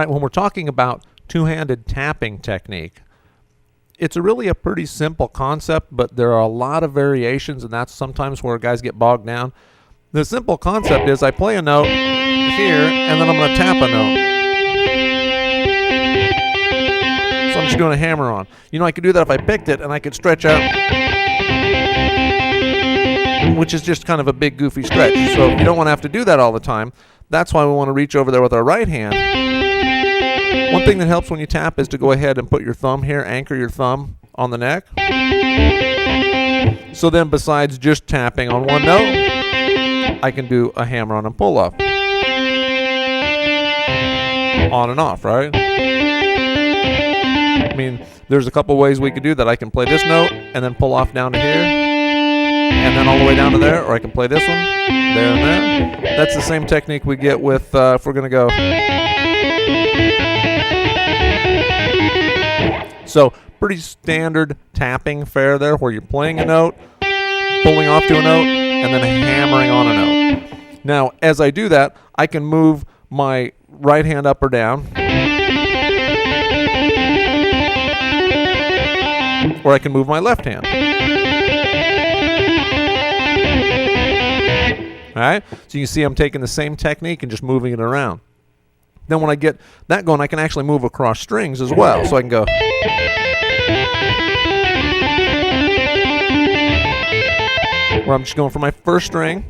right? When we're talking about two-handed tapping technique, it's really a pretty simple concept, but there are a lot of variations, and that's sometimes where guys get bogged down. The simple concept is I play a note here, and then I'm going to tap a note. So I'm just doing a hammer on. I could do that if I picked it, and I could stretch out, which is just kind of a big, goofy stretch. So if you don't want to have to do that all the time, that's why we want to reach over there with our right hand. One thing that helps when you tap is to go ahead and put your thumb here, anchor your thumb on the neck. So then besides just tapping on one note, I can do a hammer on and pull off. On and off, right? I mean, there's a couple ways we could do that. I can play this note and then pull off down to here, and then all the way down to there, or I can play this one, there and there. That's the same technique we get with, if we're going to go. So, pretty standard tapping fare there, where you're playing a note, pulling off to a note, and then hammering on a note. Now, as I do that, I can move my right hand up or down, or I can move my left hand. All right? So you can see I'm taking the same technique and just moving it around. Then when I get that going, I can actually move across strings as well. So I can go. Where I'm just going for my first string,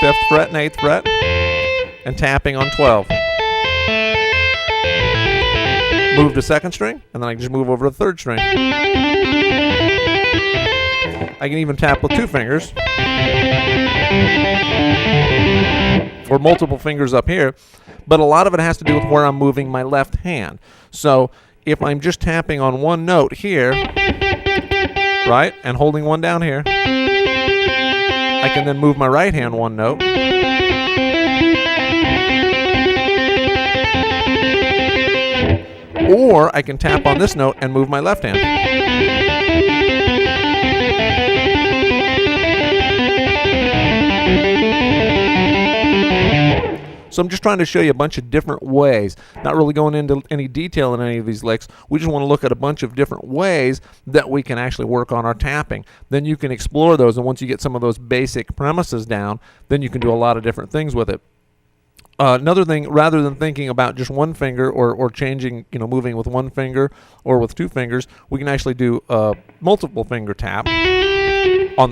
5th fret and 8th fret, and tapping on 12. Move to 2nd string, and then I can just move over to the 3rd string. I can even tap with 2 fingers, or multiple fingers up here, but a lot of it has to do with where I'm moving my left hand. So if I'm just tapping on one note here, right, and holding one down here, I can then move my right hand one note, or I can tap on this note and move my left hand. So I'm just trying to show you a bunch of different ways, not really going into any detail in any of these licks. We just want to look at a bunch of different ways that we can actually work on our tapping. Then you can explore those, and once you get some of those basic premises down, then you can do a lot of different things with it. Another thing, rather than thinking about just one finger or changing, moving with one finger or with 2 fingers, we can actually do a multiple finger tap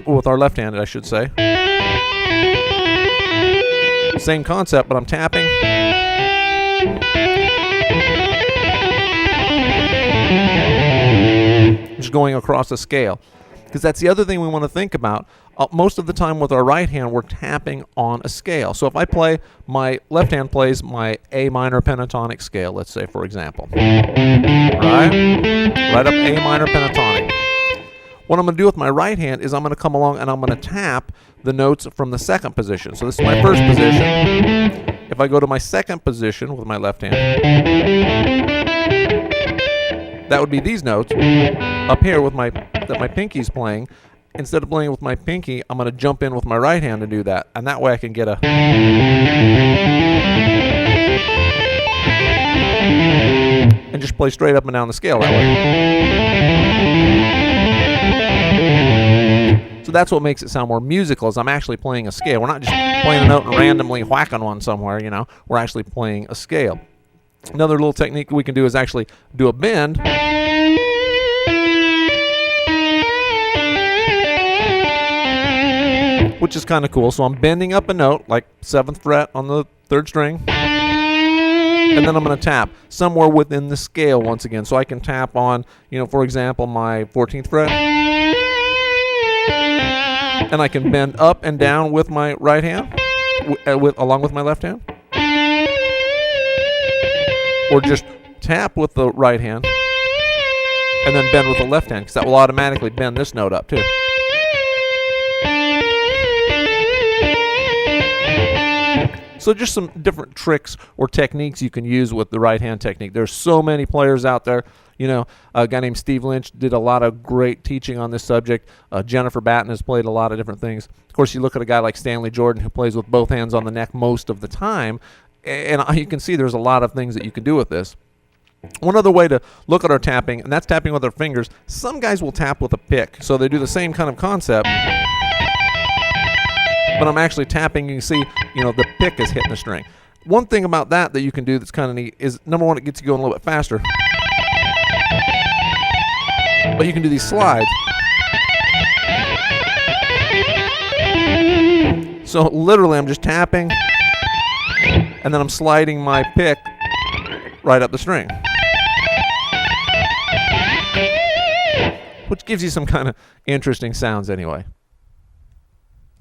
with our left hand, I should say. Same concept, but I'm tapping. Just going across a scale. Because that's the other thing we want to think about. Most of the time with our right hand, we're tapping on a scale. So if I play, my left hand plays my A minor pentatonic scale, let's say, for example. Right up A minor pentatonic. What I'm going to do with my right hand is I'm going to come along and I'm going to tap the notes from the 2nd position. So this is my 1st position. If I go to my 2nd position with my left hand, that would be these notes up here with that my pinky's playing. Instead of playing with my pinky, I'm going to jump in with my right hand to do that. And that way I can get a... and just play straight up and down the scale that way. So that's what makes it sound more musical, is I'm actually playing a scale. We're not just playing a note and randomly whacking one somewhere, We're actually playing a scale. Another little technique we can do is actually do a bend. Which is kind of cool. So I'm bending up a note, like 7th fret on the 3rd string. And then I'm going to tap somewhere within the scale once again. So I can tap on, for example, my 14th fret. And I can bend up and down with my right hand, along with my left hand. Or just tap with the right hand and then bend with the left hand, because that will automatically bend this note up too. So just some different tricks or techniques you can use with the right hand technique. There's so many players out there. A guy named Steve Lynch did a lot of great teaching on this subject. Jennifer Batten has played a lot of different things. Of course, you look at a guy like Stanley Jordan, who plays with both hands on the neck most of the time. And you can see there's a lot of things that you can do with this. One other way to look at our tapping, and that's tapping with our fingers. Some guys will tap with a pick, so they do the same kind of concept, but I'm actually tapping. You can see, the pick is hitting the string. One thing about that you can do that's kind of neat is, number one, it gets you going a little bit faster, but you can do these slides. So literally I'm just tapping, and then I'm sliding my pick right up the string, which gives you some kind of interesting sounds anyway.